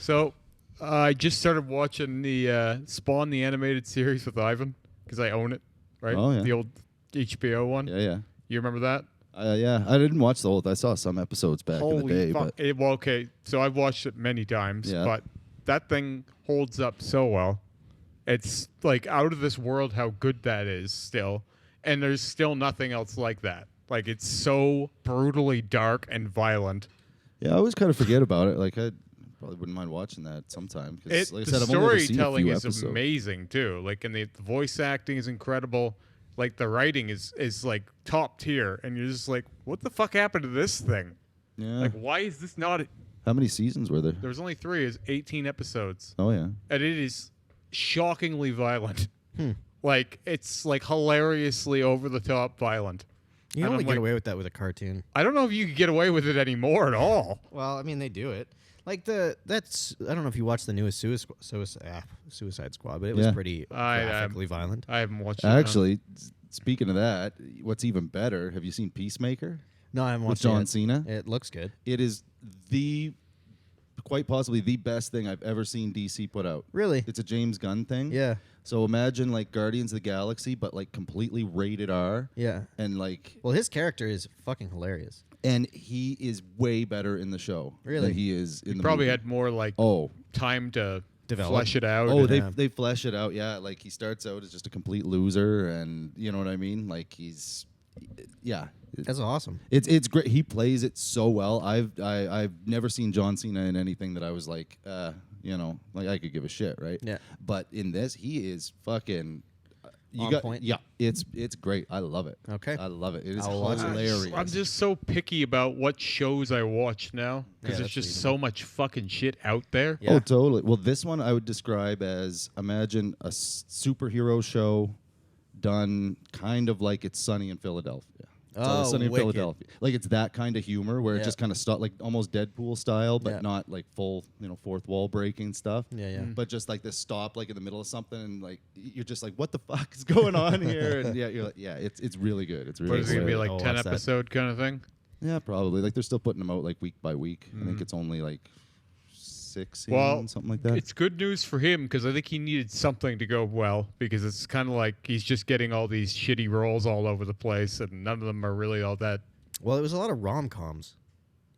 So, I just started watching the Spawn, the animated series with Ivan, because I own it, right? Oh, yeah. The old HBO one. Yeah. You remember that? Yeah. I didn't watch the whole. I saw some episodes back in the day, fuck. but Well, okay. So I've watched it many times, Yeah. but that thing holds up so well. It's like out of this world how good that is still. And there's still nothing else like that. Like, it's so brutally dark and violent. yeah, I always kind of forget about it. Like I probably wouldn't mind watching that sometime. 'Cause, like I The said, I've only ever seen a storytelling few is episodes. amazing too. Like, and the voice acting is incredible. Like, the writing is like top tier, and you're just like, what the fuck happened to this thing? Yeah. Like, why is this not? How many seasons were there? There was only 3. It's 18 episodes, Oh yeah. and it is shockingly violent. Like, it's like hilariously over the top violent. You And only I'm get like, away with that with a cartoon. I don't know if you could get away with it anymore at all. Well, I mean, they do it. Like that's I don't know if you watched the newest Suicide Squad, but it was Yeah. pretty graphically violent. I haven't watched it. Actually, speaking of that, what's even better? Have you seen Peacemaker No, I haven't with watched John it. Cena? It looks good. It is quite possibly the best thing I've ever seen DC put out. Really? It's a James Gunn thing. Yeah. So imagine like Guardians of the Galaxy, but like completely rated R. Yeah. And like, Well, his character is fucking hilarious. and he is way better in the show Really? than he is in the Probably movie. had more like Oh, time to Develop. flesh it out. oh, and- they flesh it out. Yeah, like he starts out as just a complete loser, and you know what I mean. Like yeah. That's awesome. It's great. He plays it so well. I've never seen John Cena in anything that I was like, like I could give a shit, right? Yeah. But in this, he is fucking On point? Yeah, it's great. I love it. Okay. I love it. It is I'll watch it. hilarious. I'm just so picky about what shows I watch now because Yeah, there's that's just so much fucking shit out there. Yeah. Oh, totally. Well, this one I would describe as imagine a superhero show done kind of like It's Sunny in Philadelphia. It's Oh, Sunny in wicked. Philadelphia. Like it's that kind of humor where it Yeah. just kind of stuff like almost Deadpool style, but Yeah. not like full, fourth wall breaking stuff. Yeah. But just like this stop like in the middle of something and like you're just like, what the fuck is going on here? And yeah, you're like, yeah, it's really good. It's really What is it good. gonna be like I'll 10 watch that. episode kind of thing? Yeah, probably. Like they're still putting them out like week by week. I think it's only like 6 Well, seasons, something like that. It's good news for him because I think he needed something to go well because it's kind of like he's just getting all these shitty roles all over the place and none of them are really all that. Well, it was a lot of rom-coms.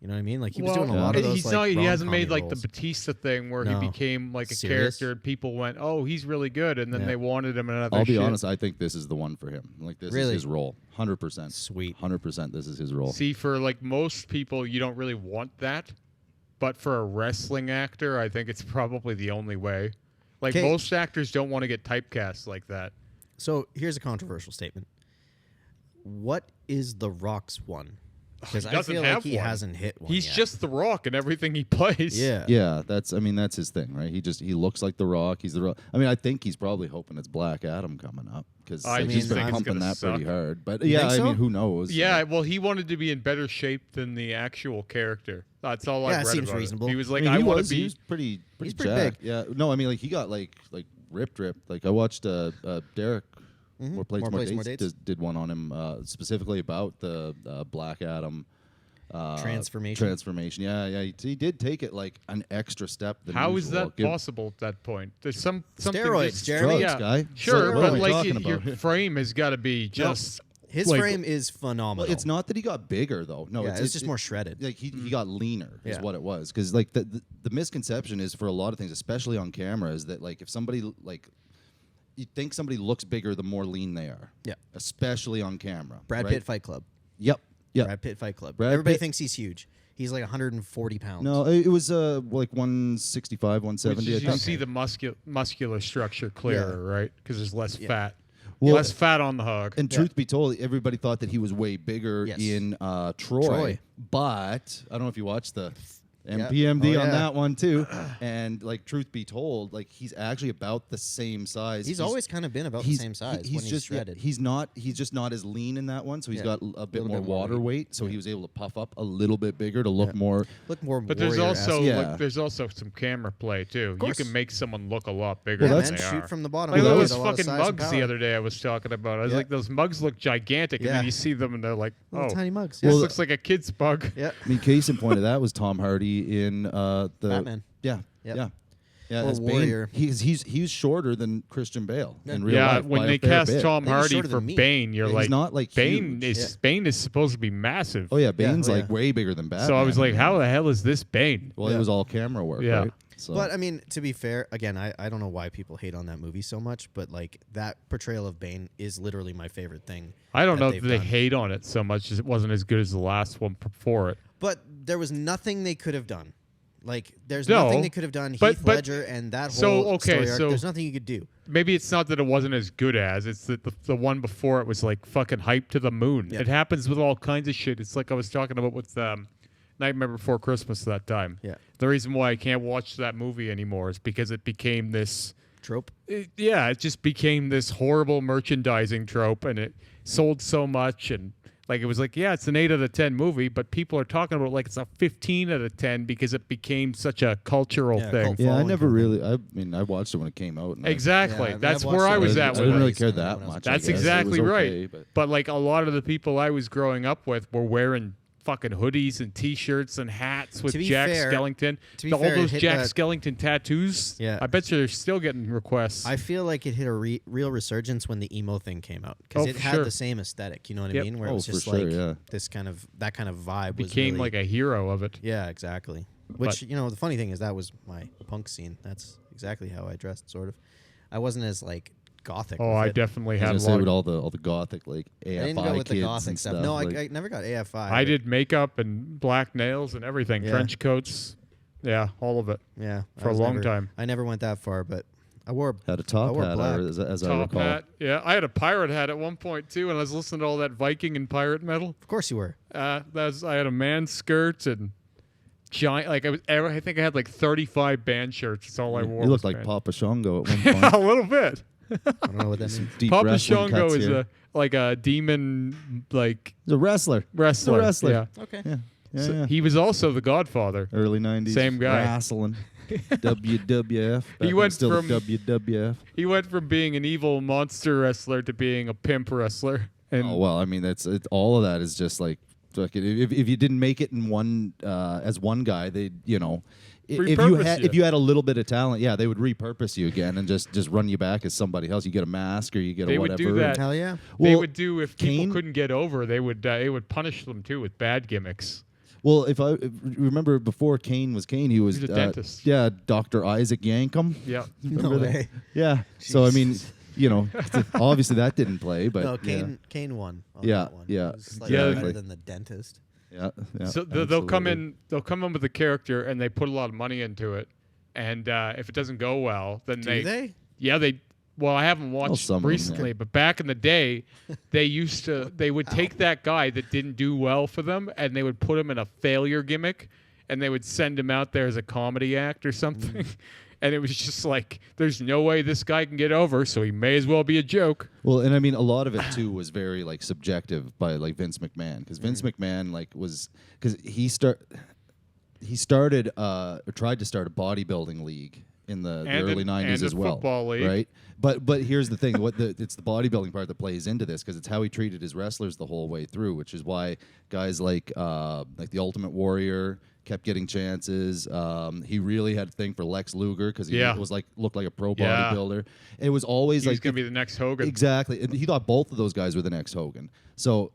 You know what I mean? Like he was Well, doing a lot of those. he's like, not. He hasn't rom-com-y made like roles. the Batista thing where No. he became like a Serious? character and people went, "Oh, he's really good," and then Yeah. they wanted him in another. I'll be shit. honest, I think this is the one for him. Like this Really? is his role. 100%. Sweet. 100% this is his role. See, for like most people, you don't really want that, but for a wrestling actor, I think it's probably the only way. Like 'Kay. most actors don't want to get typecast like that. So here's a controversial statement. What is The Rock's one? Because He I doesn't feel have like he one. hasn't hit one He's yet. just The Rock in everything he plays. Yeah. Yeah, that's his thing, right? He looks like The Rock. He's The Rock. I mean, I think he's probably hoping it's Black Adam coming up because I he's just been think it's pumping gonna that pretty suck. hard. But You yeah, think I so? mean, who knows? Yeah, well, he wanted to be in better shape than the actual character. That's all Yeah, I it read seems about reasonable. It. He was like, I mean, I he want was, to he be. was pretty He's pretty jacked. Yeah, no, I mean, like he got like ripped. Like I watched Derek. More plates, more dates. Did one on him specifically about the Black Adam Transformation. Yeah. He did take it like an extra step. Than How is usual. that possible at that point? There's something Steroids, just- Jeremy. Drugs, guy. Sure, What but are we like talking your about? frame has got to be just. His like- frame is phenomenal. Well, it's not that he got bigger though. No, Yeah, it's just more shredded. Like he got leaner is Yeah. what it was. Because like the misconception is for a lot of things, especially on camera, is that like if somebody like you think somebody looks bigger the more lean they are. Yeah. Especially on camera. Brad right? Pitt Fight Club. Yep. Brad Pitt Fight Club. Brad Everybody Pitt- thinks he's huge. He's like 140 pounds. No, it was like 165, Which 170. is I you think. see the muscular structure clearer, right? Because there's less fat. Well, less fat on the hog. And truth be told, everybody thought that he was way bigger Yes. in Troy. Troy. But I don't know if you watched the Yeah. MPMD Oh, on yeah. that one too. And like, truth be told, like he's actually about the same size. He's always kind of been about the same size when he's just shredded. he's just not as lean in that one. So he's Yeah. got a bit Little more bit more water weight. So he was able to puff up a little bit bigger to look more. Look more. But there's warrior-esque. also Yeah. like, there's also some camera play too. You course. can make someone look a lot bigger Yeah, than man, they shoot are. from the bottom. Like Well, those with a lot of fucking size and mugs the power. other day I was talking about. I was Yeah. like, those mugs look gigantic, and Yeah. then you see them and they're like, Little oh, tiny mugs. this Yeah. looks like a kid's bug. Yeah. I mean, case in point of that was Tom Hardy in the Batman. Yeah, Yep. Yeah. Yeah, Or as Warrior. Bane, he's shorter than Christian Bale in real Yeah, life. when by they a fair cast bit. Tom He's Hardy shorter for than me. Bane, you're Yeah, like, he's not like Bane huge. is Bane is supposed to be massive. Oh yeah, Bane's oh, like yeah. way bigger than Batman. So I was like, mean, how the hell is this Bane? Well, it was all camera work, Yeah. right? So. But I mean, to be fair, again, I don't know why people hate on that movie so much, but like that portrayal of Bane is literally my favorite thing. I don't know that if they've they done. hate on it so much as it wasn't as good as the last one before it. But there was nothing they could have done. Like, there's No, nothing they could have done. but- Heath but- Ledger and that so, whole okay, story arc, so- there's nothing you could do. Maybe it's not that it wasn't as good as, it's that the one before it was like fucking hyped to the moon. Yeah. It happens with all kinds of shit. It's like I was talking about with Nightmare Before Christmas that time. Yeah. The reason why I can't watch that movie anymore is because it became this... Trope. It just became this horrible merchandising trope, and it sold so much, and like it was like, yeah, it's an 8 out of 10 movie, but people are talking about it like it's a 15 out of 10 because it became such a cultural Yeah, thing. cult yeah, I following never kind of really. I mean, I watched it when it came out. And Exactly. Yeah, That's I've where watched I it. was I at with didn't it. really care When I that was a much. kid. I That's guess. It was exactly okay, right. but- But like a lot of the people I was growing up with were wearing fucking hoodies and T-shirts and hats with To be Jack fair- Skellington. to be all fair, it those hit Jack that- Skellington tattoos. Yeah. I bet you they're still getting requests. I feel like it hit a real resurgence when the emo thing came out because Oh, it for had sure. the same aesthetic. You know what Yep. I mean? Where it Oh, was for just sure, like yeah. that kind of vibe was became really, like a hero of it. yeah, exactly. Which you know, the funny thing is that was my punk scene. That's exactly how I dressed, sort of. I wasn't as like gothic. Oh, with I it. definitely I had a was gonna say lot with of all the gothic like AFI I didn't go with kids the gothic and stuff. stuff. No, like, I never got AFI. I did makeup and black nails and everything, Yeah. trench coats. Yeah, all of it Yeah, for a long time. I never went that far, but I wore. had a I top wore hat, black. as I Top recall. hat. Yeah, I had a pirate hat at one point too, and I was listening to all that Viking and pirate metal. Of course you were. I had a man skirt and giant. Like I think I had like 35 band shirts. That's all I wore. You looked was like band. Papa Shango at one point. a little bit. I don't know what that means. Deep Papa wrestling Shango cuts is here. like a demon like He's a wrestler. wrestler. wrestler. Yeah. Okay. Yeah, yeah, So yeah. he was also the Godfather. Early '90s. Same guy. Wrestling. WWF. He Back went still from- the WWF. He went from being an evil monster wrestler to being a pimp wrestler. And Oh well, I mean that's all of that is just like if you didn't make it in one as one guy, they Repurpose you. if you had a little bit of talent, yeah, they would repurpose you again and just run you back as somebody else. You get a mask or you get They a would whatever. do that. Hell yeah. they Well, would do if people Kane- couldn't get over, they would punish them too with bad gimmicks. Well, if remember before Kane was Kane, he was He was a dentist. Yeah, Dr. Isaac Yankum. Yeah. No Remember that? way. Yeah. So I mean, obviously that didn't play, but No, Kane won. On Yeah, that one. yeah, It was slightly yeah. better than the dentist. yeah. So they'll come in with a character and they put a lot of money into it, and if it doesn't go well, then Do they? Yeah, they. Well, I haven't watched some of them, recently, yeah. but back in the day, they would take that guy that didn't do well for them, and they would put him in a failure gimmick, and they would send him out there as a comedy act or something. And it was just like, there's no way this guy can get over, so he may as well be a joke. Well, and I mean, a lot of it too was very like subjective by like Vince McMahon, because Vince McMahon because he started or tried to start a bodybuilding league in the And early a- '90s and a as well, football league. right? But here's the thing: it's the bodybuilding part that plays into this, because it's how he treated his wrestlers the whole way through, which is why guys like the Ultimate Warrior kept getting chances. He really had a thing for Lex Luger because he Yeah. looked like a pro Yeah. bodybuilder. It was always He's like going to be the next Hogan. exactly. And he thought both of those guys were the next Hogan. So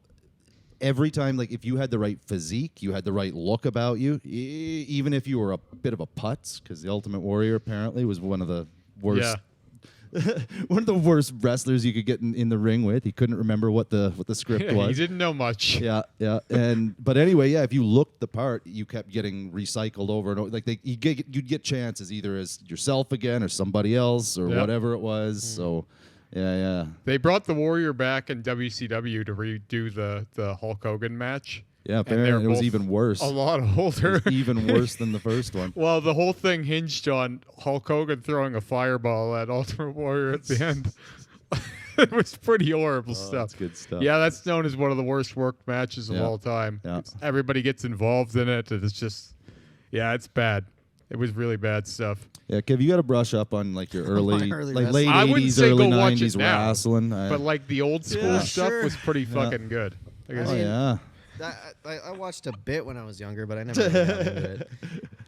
every time, like if you had the right physique, you had the right look about you, even if you were a bit of a putz, because the Ultimate Warrior apparently was one of the worst. Yeah. One of the worst wrestlers you could get in the ring with. He couldn't remember what the script he was. didn't know much. Yeah, yeah, but anyway, yeah. If you looked the part, you kept getting recycled over and over. Like you'd get chances either as yourself again or somebody else or Yep. whatever it was. So, yeah. They brought the Warrior back in WCW to redo the Hulk Hogan match. Yeah, And they're apparently it was both even worse. A lot It older. was even worse than the first one. Well, the whole thing hinged on Hulk Hogan throwing a fireball at Ultimate Warrior at the end. It was pretty horrible stuff. That's good stuff. Yeah, that's known as one of the worst worked matches of Yeah. all time. Yeah. Everybody gets involved in it, and it's just, yeah, it's bad. It was really bad stuff. Yeah, Kev, you got to brush up on like your early, early like wrestling. late I wouldn't 80s, say early go watch it 90s now, wrestling. But like the old school Yeah, stuff sure. was pretty fucking good. Like I Oh said, yeah. I watched a bit when I was younger, but I never really got into it.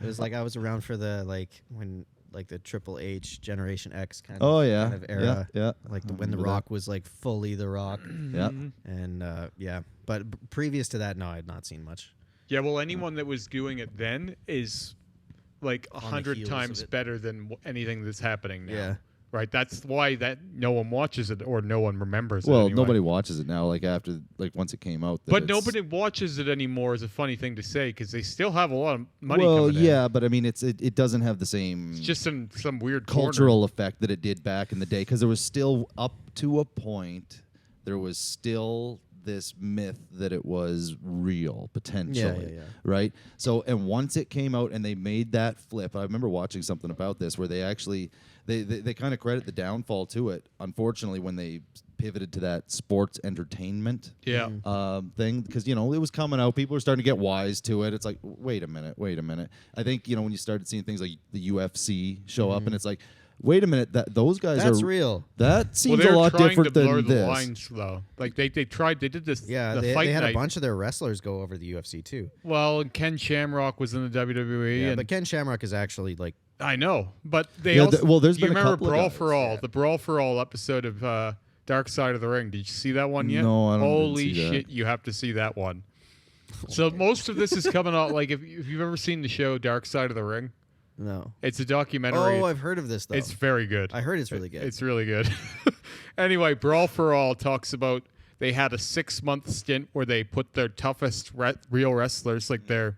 It was like I was around for the when the Triple H Generation X kind of era. Yeah. Like when The Remember that. Rock was like fully The Rock. Yeah. And but previous to that, no, I had not seen much. Yeah, well, anyone that was doing it then is like the 100 heels times of it. better than anything that's happening now. Yeah. Right. That's why that no one watches it or no one remembers it. Well, anyway. nobody watches it now. Like after, like once it came out. That But it's- nobody watches it anymore. Is a funny thing to say because they still have a lot of money. Well, coming in. yeah, but I mean, it doesn't have the same It's just some weird cultural effect that it did back in the day, because there was still, up to a point, there was still this myth that it was real potentially. Yeah. Right. So, and once it came out and they made that flip, I remember watching something about this where they actually they kind of credit the downfall to it, unfortunately, when they pivoted to that sports entertainment Yeah. thing, because it was coming out, people were starting to get wise to it. It's like, wait a minute. I think when you started seeing things like the UFC show up, and it's like, wait a minute, those guys That's are real. That seems Well, they're a lot trying different to blur than the this. lines, though. Like they did this. Yeah, the they fight had night. a bunch of their wrestlers go over the UFC too. Well, and Ken Shamrock was in the WWE. Yeah, and but Ken Shamrock is actually like I know, but they Yeah, also. well, there's you been a remember couple of Brawl guys, for All, the Brawl for All episode of Dark Side of the Ring. Did you see that one yet? No, I didn't Holy see that. shit, you have to see that one. So most of this is coming out. Like if you've ever seen the show Dark Side of the Ring, no. it's a documentary. Oh, I've heard of this though. It's very good. I heard it's really good. It's really good. Anyway, Brawl for All talks about they had a 6-month stint where they put their toughest real wrestlers, like the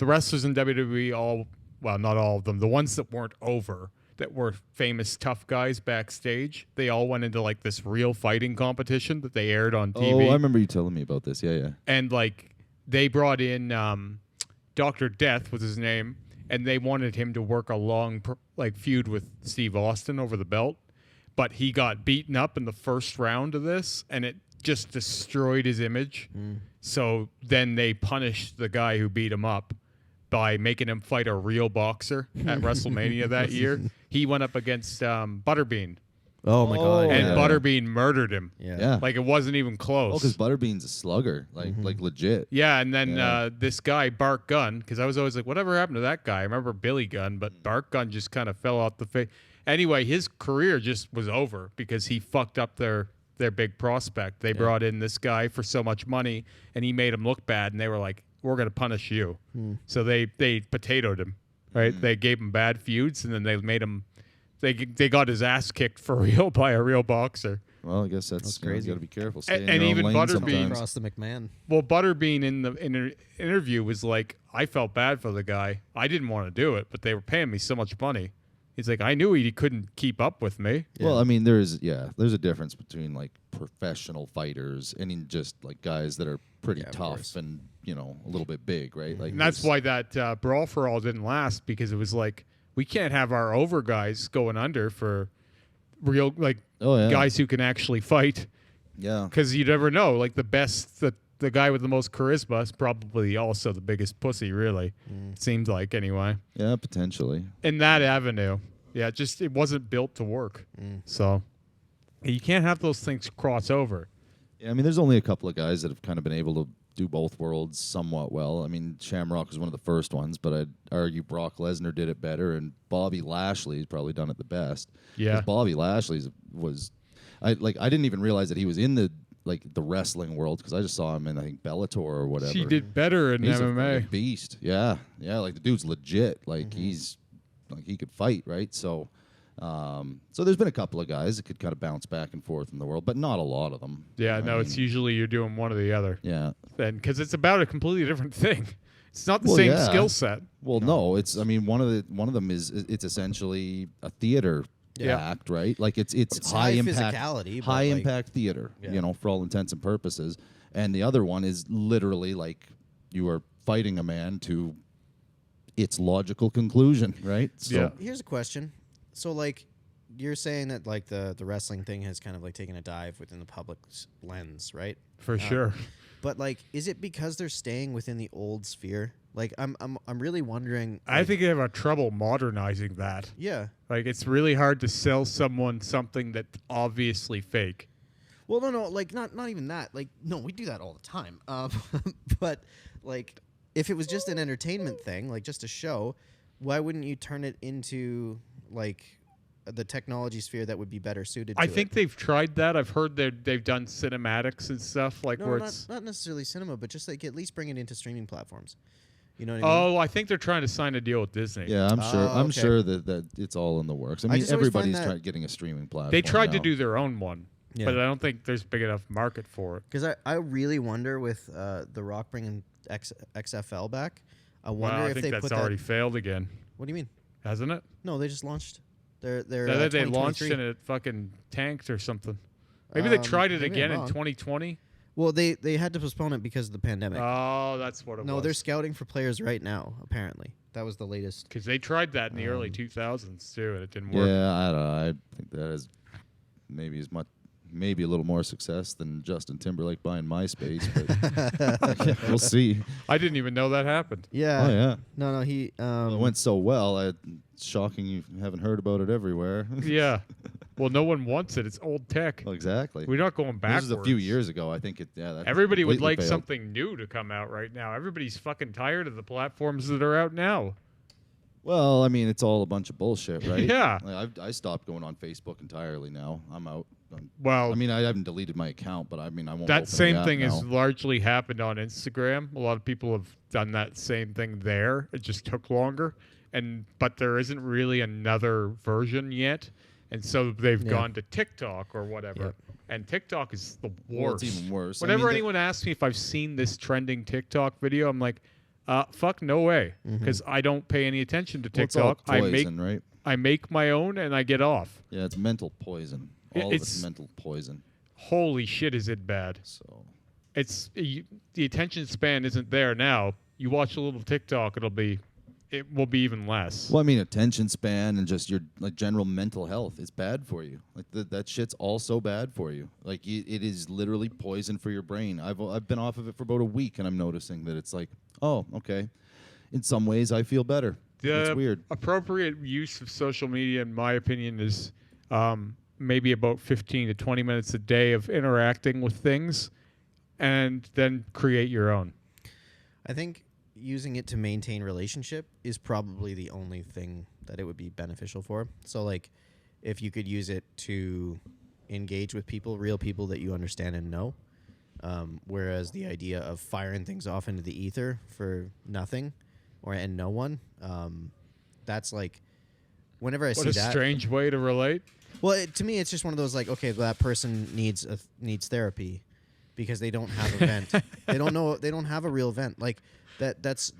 wrestlers in WWE, not all of them, the ones that weren't over, that were famous tough guys backstage. They all went into like this real fighting competition that they aired on TV. Oh, I remember you telling me about this. Yeah. And like they brought in Dr. Death was his name, and they wanted him to work a long feud with Steve Austin over the belt, but he got beaten up in the first round of this, and it just destroyed his image. So then they punished the guy who beat him up by making him fight a real boxer at WrestleMania that year. He went up against Butterbean, oh my god. and yeah. Butterbean murdered him. Yeah. Like it wasn't even close. Oh, because Butterbean's a slugger, like legit. Yeah, and then Yeah. this guy, Bart Gunn, because I was always like, whatever happened to that guy? I remember Billy Gunn, but Bart Gunn just kind of fell off the face. Anyway, his career just was over because he fucked up their big prospect. They brought in this guy for so much money, and he made him look bad, and they were like, we're going to punish you. So they potatoed him, right? They gave him bad feuds, and then they made him they got his ass kicked for real by a real boxer. Well, I guess that's crazy. You got to be careful. Stay in And your own even lane Butterbean- sometimes. Across the McMahon. Well, Butterbean in the interview was like, I felt bad for the guy. I didn't want to do it, but they were paying me so much money. He's like, I knew he couldn't keep up with me. Well, I mean, there's a difference between like professional fighters and in just like guys that are pretty Yeah, of tough course. and a little bit big, right? Like And that's why that Brawl for All didn't last, because it was like, we can't have our over guys going under for real guys who can actually fight, Yeah. because you never know. Like the guy with the most charisma is probably also the biggest pussy, really. Seems like, anyway. Yeah, potentially. In that avenue. Yeah, it wasn't built to work. So you can't have those things cross over. Yeah, I mean, there's only a couple of guys that have kind of been able to do both worlds somewhat well. I mean, Shamrock was one of the first ones, but I'd argue Brock Lesnar did it better, and Bobby Lashley's probably done it the best. Yeah. 'Cause Bobby Lashley's I didn't even realize that he was in the wrestling world, because I just saw him in, I think, Bellator or whatever. She did better in He's a MMA. fucking beast. Yeah, like the dude's legit. Like he's like he could fight, right? So, so there's been a couple of guys that could kind of bounce back and forth in the world, but not a lot of them. Yeah, I no, it's mean, usually you're doing one or the other. yeah. Then because it's about a completely different thing. It's not the Well, same yeah. skill set. Well, no, it's. I mean, one of them is it's essentially a theater Yeah. act, right? Like it's It's high high impact, physicality, but, high like- impact theater. Yeah. For all intents and purposes. And the other one is literally like you are fighting a man to its logical conclusion, right? So, Yeah. Here's a question. So, like, you're saying that, like, the wrestling thing has kind of, like, taken a dive within the public's lens, right? For sure. But, like, is it because they're staying within the old sphere? Like, I'm really wondering. I like- think they have a trouble modernizing that. Yeah. Like, it's really hard to sell someone something that's obviously fake. Well, no, like, not even that. Like, no, we do that all the time. But, like, if it was just an entertainment thing, like just a show, why wouldn't you turn it into like the technology sphere that would be better suited to I think it? they've tried that. I've heard that they've done cinematics and stuff like No, where not, it's. not necessarily cinema, but just like at least bring it into streaming platforms. You know what I mean? Oh, I think they're trying to sign a deal with Disney. Yeah, I'm sure. Oh, I'm okay. sure that it's all in the works. I mean, just always find everybody's that- getting a streaming platform. They tried to now. do their own one, Yeah. but I don't think there's big enough market for it. Because I really wonder with The Rock bringing XFL back, I wonder Wow, I if think they that's put already that. failed again, What do you mean? hasn't it? No, they just launched. They're They launched 2023. and it fucking tanked or something. Maybe they tried it maybe I'm again in wrong. 2020. Well, they had to postpone it because of the pandemic. Oh, that's what it no, was. they're scouting for players right now. Apparently, that was the latest. Because they tried that in the early 2000s too, and it didn't work. Yeah, I don't know. I think that is maybe as much, maybe a little more success than Justin Timberlake buying MySpace, but we'll see. I didn't even know that happened. Yeah. Oh yeah, No, he. well, it went so well. It's shocking you haven't heard about it everywhere. Yeah. Well, no one wants it. It's old tech. Well, exactly. We're not going This backwards. was a few years ago. I think it. Yeah, that Everybody would completely like failed. something new to come out right now. Everybody's fucking tired of the platforms that are out now. Well, I mean, it's all a bunch of bullshit, right? Yeah. Like, I stopped going on Facebook entirely now. I'm out. Well, I mean, I haven't deleted my account, but I mean, I won't. that open the same app thing now. has largely happened on Instagram. A lot of people have done that same thing there. It just took longer, but there isn't really another version yet, and so they've Yeah. gone to TikTok or whatever. Yep. And TikTok is the worst. Well, it's even worse. I Whenever mean, anyone asks me if I've seen this trending TikTok video, I'm like, fuck, no way, because I don't pay any attention to well, it's all TikTok. poison, right? I make my own and I get off. Yeah, it's mental poison. All of It's- it's mental poison. Holy shit, is it bad? So The attention span isn't there now. You watch a little TikTok, it will be even less. well, I mean, attention span and just your like general mental health is bad for you. Like that shit's all so bad for you. Like it is literally poison for your brain. I've been off of it for about a week, and I'm noticing that it's like, oh, okay. In some ways, I feel better. It's weird. Appropriate use of social media, in my opinion, is maybe about 15 to 20 minutes a day of interacting with things, and then create your own. I think using it to maintain relationship is probably the only thing that it would be beneficial for. So like if you could use it to engage with people, real people that you understand and know, whereas the idea of firing things off into the ether for nothing and no one, that's like whenever I What see a that. strange way to relate. Well, to me, it's just one of those like, okay, that person needs therapy because they don't have a vent. They don't have a real vent. Like that's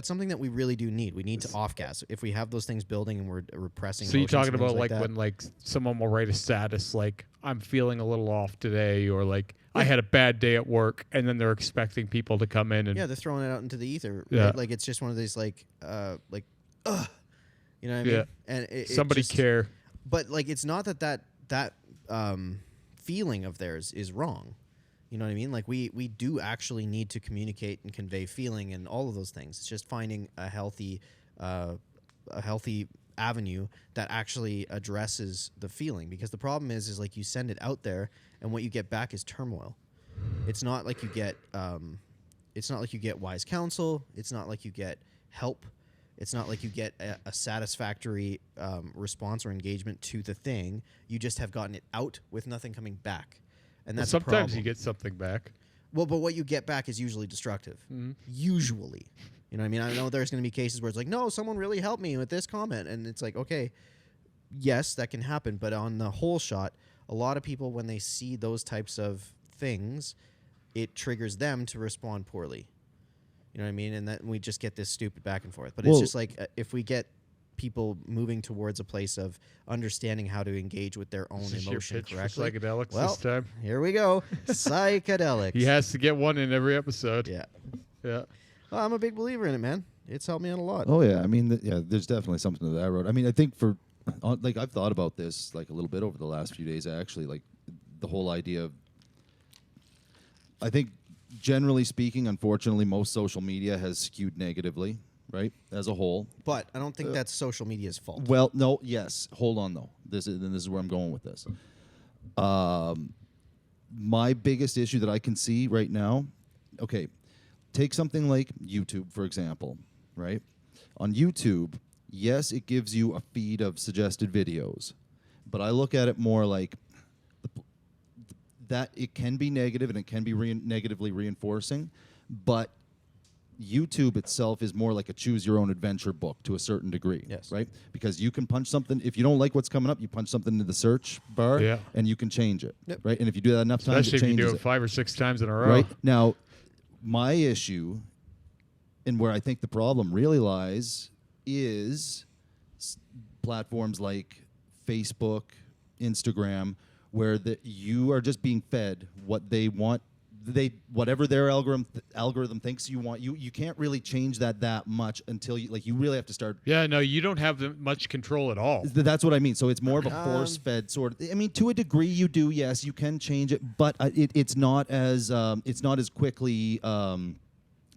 something that we really do need. We need to off gas. If we have those things building and we're repressing. So you're emotions talking and things about like that. when like someone will write a status like I'm feeling a little off today, or like I had a bad day at work, and then they're expecting people to come in and they're throwing it out into the ether. Yeah. Right? Like it's just one of these like you know what I mean? Yeah. And it somebody just, care. But like it's not that feeling of theirs is wrong. You know what I mean? Like we do actually need to communicate and convey feeling and all of those things. It's just finding a healthy avenue that actually addresses the feeling, because the problem is like you send it out there and what you get back is turmoil. It's not like you get wise counsel. It's not like you get help. It's not like you get a satisfactory response or engagement to the thing. You just have gotten it out with nothing coming back. And that's a Sometimes problem. you get something back. Well, but what you get back is usually destructive. Usually. You know what I mean? I know there's going to be cases where it's like, no, someone really helped me with this comment. And it's like, okay, yes, that can happen. But on the whole shot, a lot of people, when they see those types of things, it triggers them to respond poorly. You know what I mean? And that we just get this stupid back and forth. But it's just like if we get people moving towards a place of understanding how to engage with their own Is this your emotion pitch for correctly. psychedelics Well, this time? here we go. Psychedelics. He has to get one in every episode. Yeah. Yeah. Well, I'm a big believer in it, man. It's helped me out a lot. Oh yeah, I mean, there's definitely something to that road. I mean, I think like I've thought about this like a little bit over the last few days. Actually, like the whole idea of, I think, generally speaking, unfortunately, most social media has skewed negatively, right, as a whole. But I don't think that's social media's fault. Well, no, yes. Hold on, though. This is where I'm going with this. My biggest issue that I can see right now, okay, take something like YouTube, for example, right? On YouTube, yes, it gives you a feed of suggested videos, but I look at it more like that it can be negative and it can be negatively reinforcing, but YouTube itself is more like a choose your own adventure book to a certain degree, Yes. right? Because you can punch something, if you don't like what's coming up, you punch something into the search bar and you can change it, Yep. right? And if you do that enough times, Especially it if you changes do it 5 or 6 times in a row. right? Now, my issue and where I think the problem really lies is platforms like Facebook, Instagram, where you are just being fed what they want. Whatever their algorithm thinks you want, you can't really change that much until you really have to start. Yeah, no, you don't have much control at all. That's what I mean. So it's more of a force-fed sort of. I mean, to a degree, you do. Yes, you can change it, but it's not as quickly.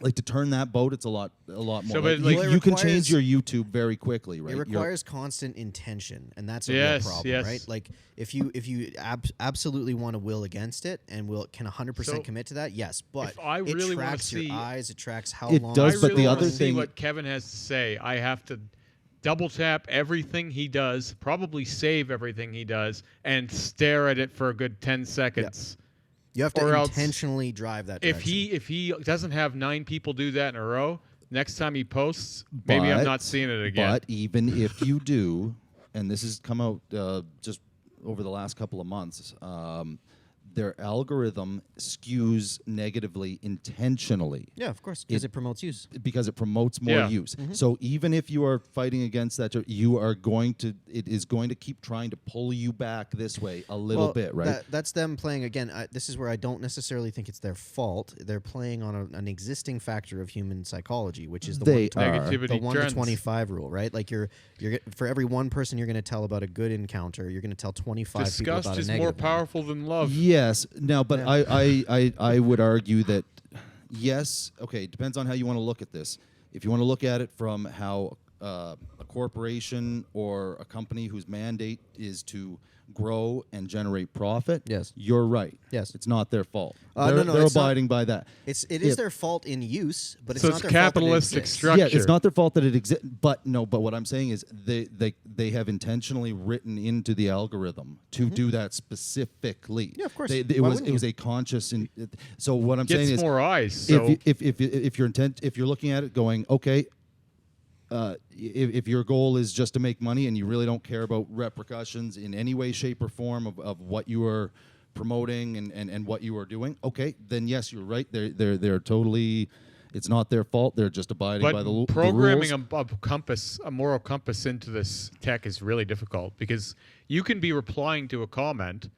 Like to turn that boat, it's a lot more. So, like, but, like, you can change your YouTube very quickly, right? It requires constant intention, and that's a Yes, real problem, yes. right? Like if you absolutely want to will against it and can 100% So, commit to that, yes. But if I really it wanna tracks see- your eyes, it tracks how It long. does, I but really the wanna other see thing- what Kevin has to say. I have to double tap everything he does, probably save everything he does, and stare at it for a good 10 seconds. You have or to else intentionally drive that If direction. he doesn't have 9 people do that in a row, next time he posts, maybe I'm not seeing it again. But even if you do, and this has come out just over the last couple of months, their algorithm skews negatively intentionally. Yeah, of course, because it promotes use. Because it promotes more Yeah. use. So even if you are fighting against that, it is going to keep trying to pull you back this way a little bit, right? That's them playing again. This is where I don't necessarily think it's their fault. They're playing on an existing factor of human psychology, which is the They 1 are. Negativity the 1 trends. to 25 rule, right? Like you're for every one person you're going to tell about a good encounter, you're going to tell 25 people Disgust about a is negative more one. powerful than love. Yes. Now, but I would argue that yes. Okay, it depends on how you want to look at this. If you want to look at it from how a corporation or a company whose mandate is to grow and generate profit, Yes. you're right. Yes. It's not their fault. No, They're it's not. abiding by that. It is If- their fault in use, but it's So not it's their fault that it capitalistic exists. structure. Yeah, it's not their fault that it exists. But what I'm saying is they have intentionally written into the algorithm to do that specifically. Yeah, of course. It Why was wouldn't was a conscious. So what I'm saying Gets is, more eyes. So if you're looking at it going, okay, if your goal is just to make money and you really don't care about repercussions in any way, shape, or form of what you are promoting and what you are doing, okay, then yes, you're right. They're totally. It's not their fault. They're just abiding but by the rules. programming a moral compass into this tech is really difficult because you can be replying to a comment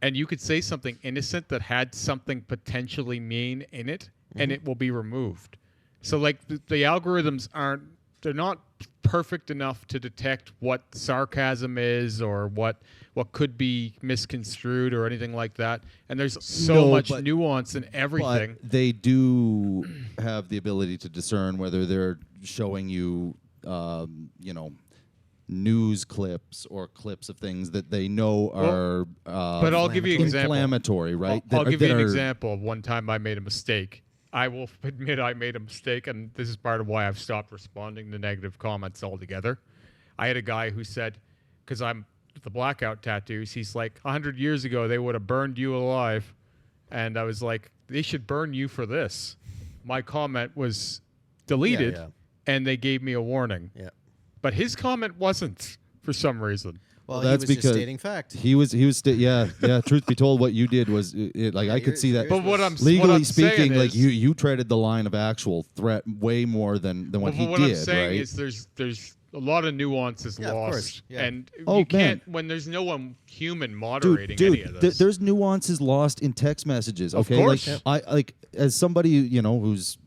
and you could say something innocent that had something potentially mean in it and it will be removed. So like the algorithms they're not perfect enough to detect what sarcasm is or what could be misconstrued or anything like that. And there's so much nuance in everything. But they do have the ability to discern whether they're showing you, news clips or clips of things that they know are but I'll give you an example. inflammatory, right? I'll give you an that are- example of one time I made a mistake. I will admit I made a mistake, and this is part of why I've stopped responding to negative comments altogether. I had a guy who said, because I'm the blackout tattoos, he's like, 100 years ago, they would have burned you alive. And I was like, they should burn you for this. My comment was deleted, Yeah. and they gave me a warning. Yeah. But his comment wasn't, for some reason. Well, that's he was because just stating fact. He was yeah. Truth be told, what you did was I could see that. But what I'm Legally saying speaking, like is, you treaded the line of actual threat way more than what he what did, I'm saying right? is there's a lot of nuances Yeah, of lost, course. Yeah. and Oh, you can't man. when there's no one human moderating any of Dude, this. there's nuances lost in text messages. Of Okay, course. like I as somebody who's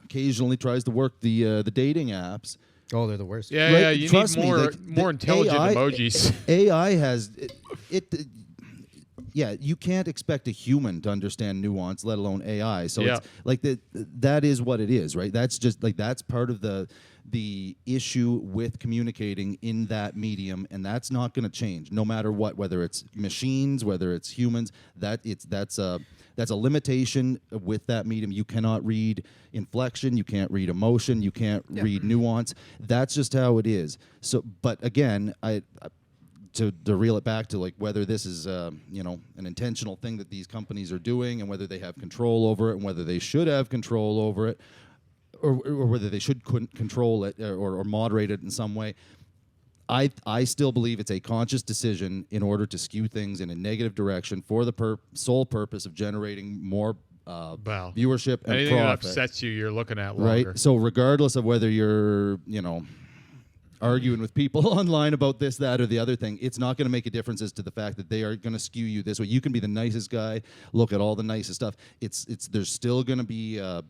occasionally tries to work the dating apps. Oh, they're the worst. yeah, right? yeah, you Trust need me, more like, more the intelligent AI emojis. AI has it. Yeah, you can't expect a human to understand nuance, let alone AI. So Yeah. it's like that is what it is, right? That's just like that's part of the issue with communicating in that medium, and that's not going to change no matter what, whether it's machines, whether it's humans. That's That's a limitation with that medium. You cannot read inflection, you can't read emotion, you can't read nuance. That's just how it is. So, but again, to reel it back to like whether this is an intentional thing that these companies are doing, and whether they have control over it, and whether they should have control over it, or whether they should control it or moderate it in some way. I still believe it's a conscious decision in order to skew things in a negative direction for the sole purpose of generating more viewership and anything profit. that upsets you, you're looking at longer. Right? So regardless of whether you're, arguing with people online about this, that, or the other thing, it's not going to make a difference as to the fact that they are going to skew you this way. You can be the nicest guy, look at all the nicest stuff. There's still going to be a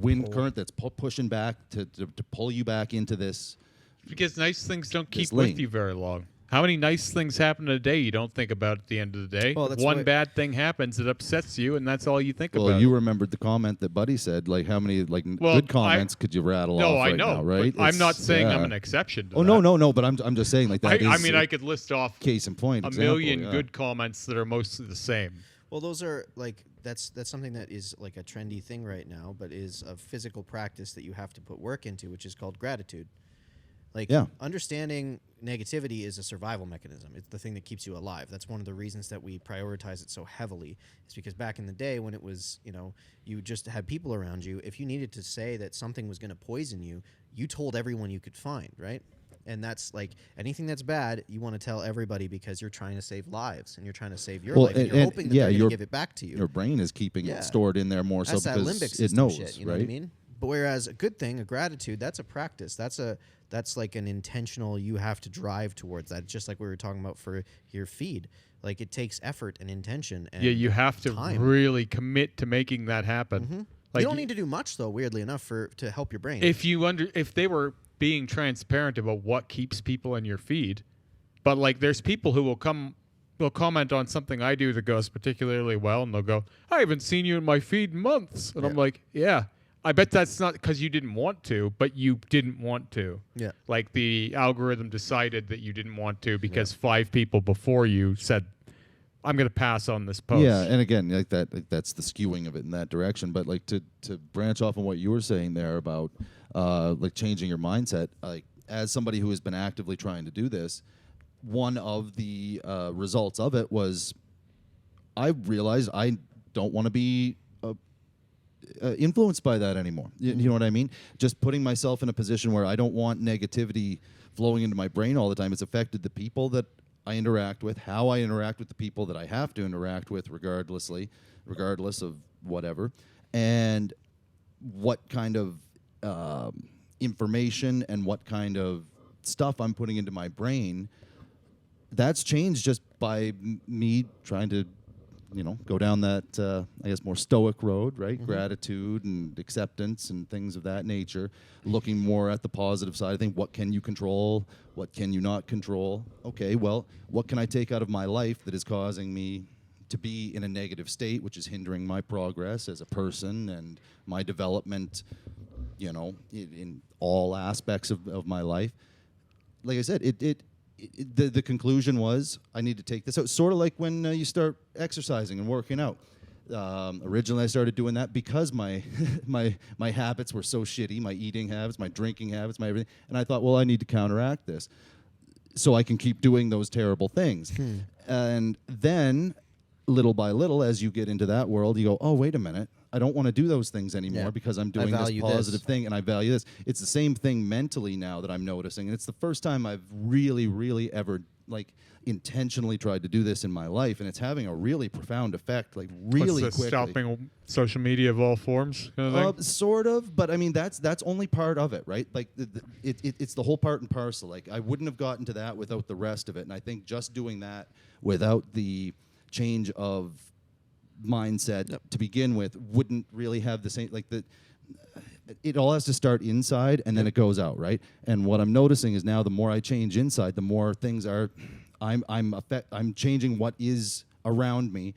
wind current that's pushing back to pull you back into this. Because nice things don't keep lane. with you very long. How many nice things happen in a day you don't think about at the end of the day? Well, that's one why- bad thing happens, it upsets you, and that's all you think Well, about. you remembered the comment that Buddy said. Like, how many Well, good comments could you rattle No, off I right know. now, right? But I'm not It's- saying yeah. I'm an exception to Oh, that. no, but I'm just saying like that I is mean, a I could list off case in point a example, million yeah. good comments that are mostly the same. Well, those are like that's something that is like a trendy thing right now, but is a physical practice that you have to put work into, which is called gratitude. Like understanding negativity is a survival mechanism. It's the thing that keeps you alive. That's one of the reasons that we prioritize it so heavily. Is because back in the day when it was, you just had people around you, if you needed to say that something was going to poison you, you told everyone you could find, right? And that's like anything that's bad, you want to tell everybody because you're trying to save lives and you're trying to save your life. And you're hoping that they're going to give it back to you. Your brain is keeping it stored in there more That's so that because limbic system it knows, shit, you know right? what I mean? But whereas a good thing, a gratitude, that's a practice. That's like an intentional, you have to drive towards that. Just like we were talking about for your feed. Like it takes effort and intention and You have to time. really commit to making that happen. Mm-hmm. Like, you don't need to do much though, weirdly enough, to help your brain. if they were being transparent about what keeps people in your feed, but like there's people who will comment on something I do that goes particularly well, and they'll go, "I haven't seen you in my feed in months," and I'm like, "Yeah, I bet that's not because you didn't want to, but you didn't want to. Yeah. Like the algorithm decided that you didn't want to because 5 people before you said, I'm going to pass on this post. Yeah, and again, that's the skewing of it in that direction. But like to branch off on what you were saying there about like changing your mindset, like as somebody who has been actively trying to do this, one of the results of it was I realized I don't want to be influenced by that anymore. You know what I mean? Just putting myself in a position where I don't want negativity flowing into my brain all the time. It's affected the people that I interact with, how I interact with the people that I have to interact with regardless of whatever, and what kind of information and what kind of stuff I'm putting into my brain. That's changed just by me trying to go down that, I guess, more stoic road, right? Mm-hmm. Gratitude and acceptance and things of that nature. Looking more at the positive side. I think, what can you control? What can you not control? Okay, well, what can I take out of my life that is causing me to be in a negative state, which is hindering my progress as a person and my development, in all aspects of my life? Like I said, the conclusion was I need to take this out. Sort of like when you start exercising and working out. Originally, I started doing that because my my habits were so shitty, my eating habits, my drinking habits, my everything. And I thought, well, I need to counteract this so I can keep doing those terrible things. And then, little by little, as you get into that world, you go, oh, wait a minute. I don't want to do those things anymore because I'm doing this positive thing and I value this. It's the same thing mentally now that I'm noticing. And it's the first time I've really, really ever intentionally tried to do this in my life. And it's having a really profound effect, really quickly. Stopping social media of all forms kind of thing? Sort of, but I mean, that's only part of it, right? Like it's the whole part and parcel. Like I wouldn't have gotten to that without the rest of it. And I think just doing that without the change of mindset to begin with wouldn't really have the same it all has to start inside and then it goes out, right? And what I'm noticing is now the more I change inside, the more things are I'm changing what is around me,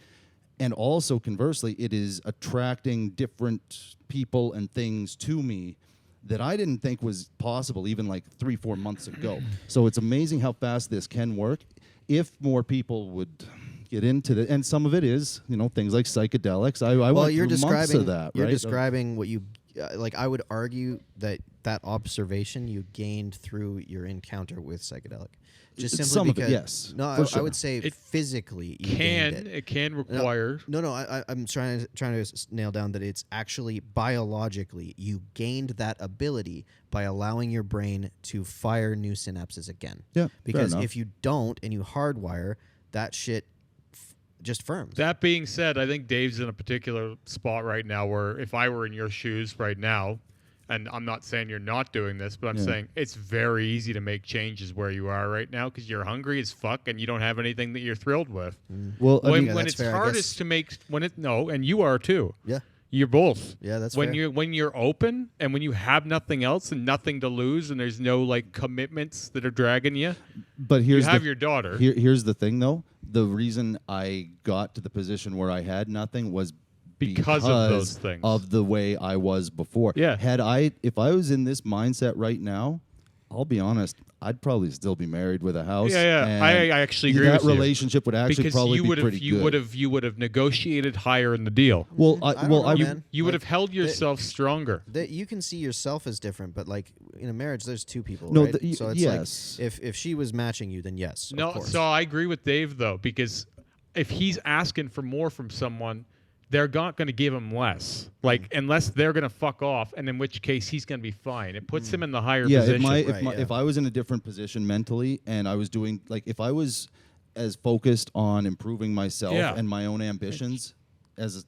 and also conversely it is attracting different people and things to me that I didn't think was possible even 3-4 months ago. So it's amazing how fast this can work if more people would get into the, and some of it is, things like psychedelics. I Well, went you're through months describing of that, you're right? describing what you like. I would argue that observation you gained through your encounter with psychedelic, just simply Some of it, because. yes, No, for I sure. would say It physically you gained it. It can require. No. I'm trying to nail down that it's actually biologically you gained that ability by allowing your brain to fire new synapses again. Yeah, fair Because enough. if you don't and you hardwire, that shit just firms. That being said, I think Dave's in a particular spot right now where if I were in your shoes right now, and I'm not saying you're not doing this, but I'm saying it's very easy to make changes where you are right now because you're hungry as fuck and you don't have anything that you're thrilled with. Well, I When, mean, when that's it's fair, I hardest guess. to make, and you are too. Yeah. You're both. Yeah, that's when fair. you're open and when you have nothing else and nothing to lose and there's no like commitments that are dragging you. but You here's have the, your daughter. here's the thing, though. The reason I got to the position where I had nothing was Because of those things. of the way I was before. Yeah. If I was in this mindset right now, I'll be honest, I'd probably still be married with a house. Yeah. and I actually agree that with you. relationship would actually Because probably you be would have pretty good. you would have negotiated higher in the deal. Well, I don't well, know, I man. You would Like, have held yourself stronger. that you can see yourself as different, but like in a marriage, there's two people, No, right? So it's yes. like if she was matching you, then yes. No, of course. so I agree with Dave though, because if he's asking for more from someone, they're not going to give him less. Like unless they're going to fuck off, and in which case he's going to be fine. It puts him in the higher position. If I was in a different position mentally and I was doing if I was as focused on improving myself Yeah. and my own ambitions as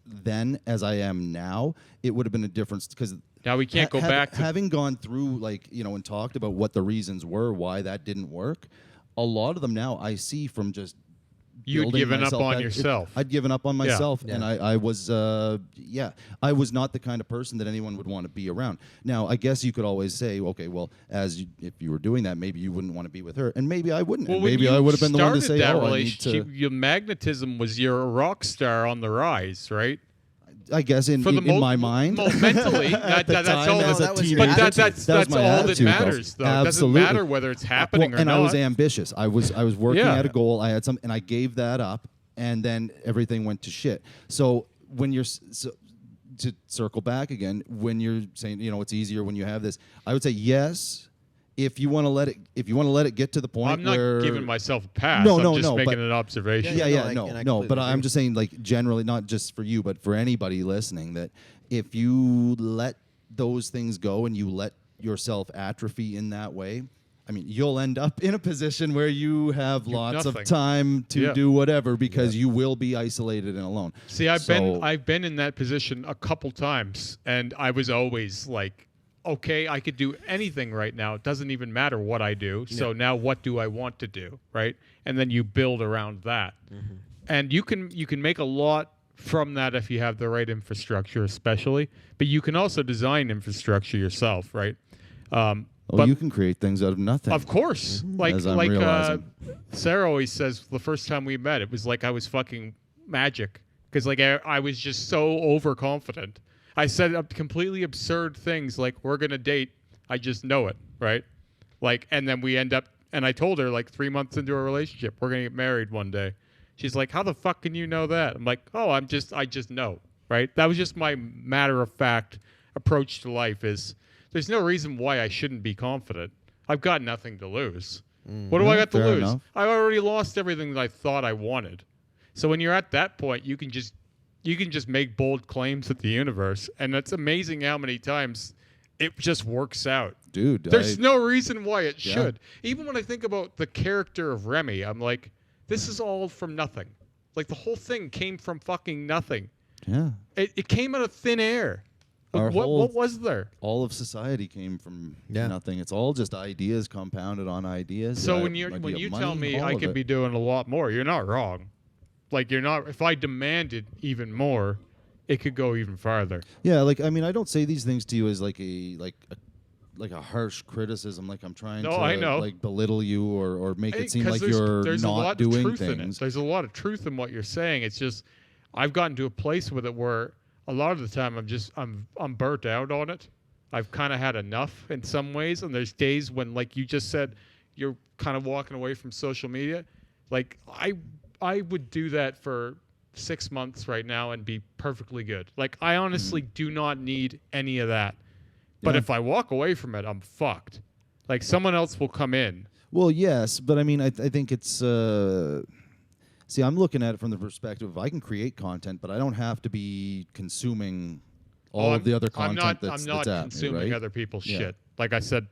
I am now, it would have been a difference because Now we can't go back to having gone through and talked about what the reasons were why that didn't work. A lot of them now I see from just you'd building given up myself on back. yourself. I'd given up on myself, Yeah. and I was I was not the kind of person that anyone would want to be around. Now, I guess you could always say, okay, well, if you were doing that, maybe you wouldn't want to be with her, and maybe I wouldn't. Well, And when maybe you I would have been the one to started say, that oh, I need relationship, to. your magnetism was you're a rock star on the rise, right? I guess in For my mind, mentally, that's time all. as a that was your teenager, But attitude. that's that was my all that attitude, though. matters, though. It doesn't Absolutely. matter whether it's happening or and not. I was ambitious. I was working Yeah. at a goal. I had some, and I gave that up, and then everything went to shit. So when you're to circle back again, when you're saying it's easier when you have this, I would say yes. If you want to let it get to the point I'm not where giving myself a pass. No, I'm no, just no, making but- an observation. Yeah, yeah, no, no, I no. But completely I'm agree. just saying, generally, not just for you, but for anybody listening, that if you let those things go and you let yourself atrophy in that way, I mean, you'll end up in a position where you have lots nothing. of time to Yeah. do whatever because you will be isolated and alone. See, I've So- been in that position a couple times, and I was always like, okay, I could do anything right now. It doesn't even matter what I do. So now what do I want to do, right? And then you build around that. And you can make a lot from that if you have the right infrastructure, especially. But you can also design infrastructure yourself, right? But you can create things out of nothing. of course, As I'm realizing. Sarah always says, the first time we met, it was like I was fucking magic because I was just so overconfident. I said completely absurd things like we're gonna date. I just know it, right? And then we end up. And I told her 3 months into a relationship, we're gonna get married one day. She's like, how the fuck can you know that? I'm like, oh, I just know, right? That was just my matter of fact approach to life. Is there's no reason why I shouldn't be confident. I've got nothing to lose. What do I got to fair lose? enough. I already lost everything that I thought I wanted. So when you're at that point, you can just make bold claims at the universe, and it's amazing how many times it just works out. Dude, There's no reason why it should. Even when I think about the character of Remy, I'm like, this is all from nothing. Like the whole thing came from fucking nothing. yeah. It came out of thin air. Our What whole- was there? All of society came from Yeah. nothing. It's all just ideas compounded on ideas. So The when idea you of tell money, me all I of could it. be doing a lot more, you're not wrong. You're not. If I demanded even more, it could go even farther. Yeah, I mean, I don't say these things to you as like a harsh criticism, like I'm trying No, to I know. belittle you or make it seem like there's you're a not lot doing of truth in it. things. There's a lot of truth in what you're saying. It's just I've gotten to a place with it where a lot of the time I'm burnt out on it. I've kind of had enough in some ways, and there's days when, like you just said, you're kind of walking away from social media. Like I would do that for 6 months right now and be perfectly good. Like, I honestly do not need any of that. But Yeah. if I walk away from it, I'm fucked. Like, someone else will come in. Well, yes, but I mean, I think it's. See, I'm looking at it from the perspective of I can create content, but I don't have to be consuming all of the other content I'm that's not at me, consuming right? other people's Yeah. shit. Like I said,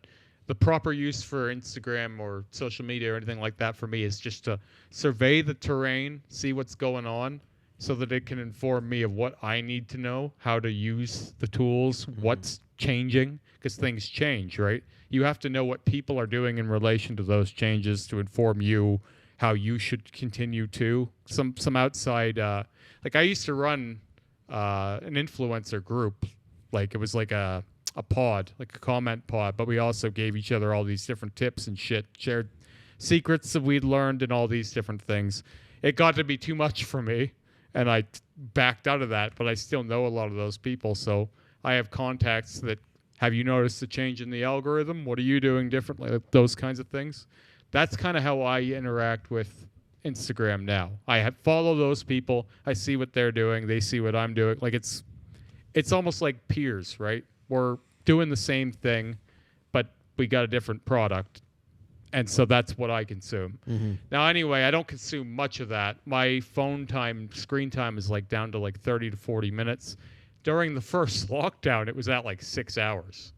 the proper use for Instagram or social media or anything like that for me is just to survey the terrain, see what's going on, so that it can inform me of what I need to know, how to use the tools, what's changing, because things change, right? You have to know what people are doing in relation to those changes to inform you how you should continue to. Some outside, like I used to run an influencer group, like it was like a pod, like a comment pod, but we also gave each other all these different tips and shit, shared secrets that we'd learned and all these different things. It got to be too much for me, and I backed out of that, but I still know a lot of those people, so I have contacts that, have you noticed a change in the algorithm? What are you doing differently? Like those kinds of things. That's kind of how I interact with Instagram now. I follow those people. I see what they're doing. They see what I'm doing. Like it's almost like peers, right? We're doing the same thing, but we got a different product. And so that's what I consume. Now, anyway, I don't consume much of that. My phone time, screen time is like down to like 30 to 40 minutes. During the first lockdown, it was at like 6 hours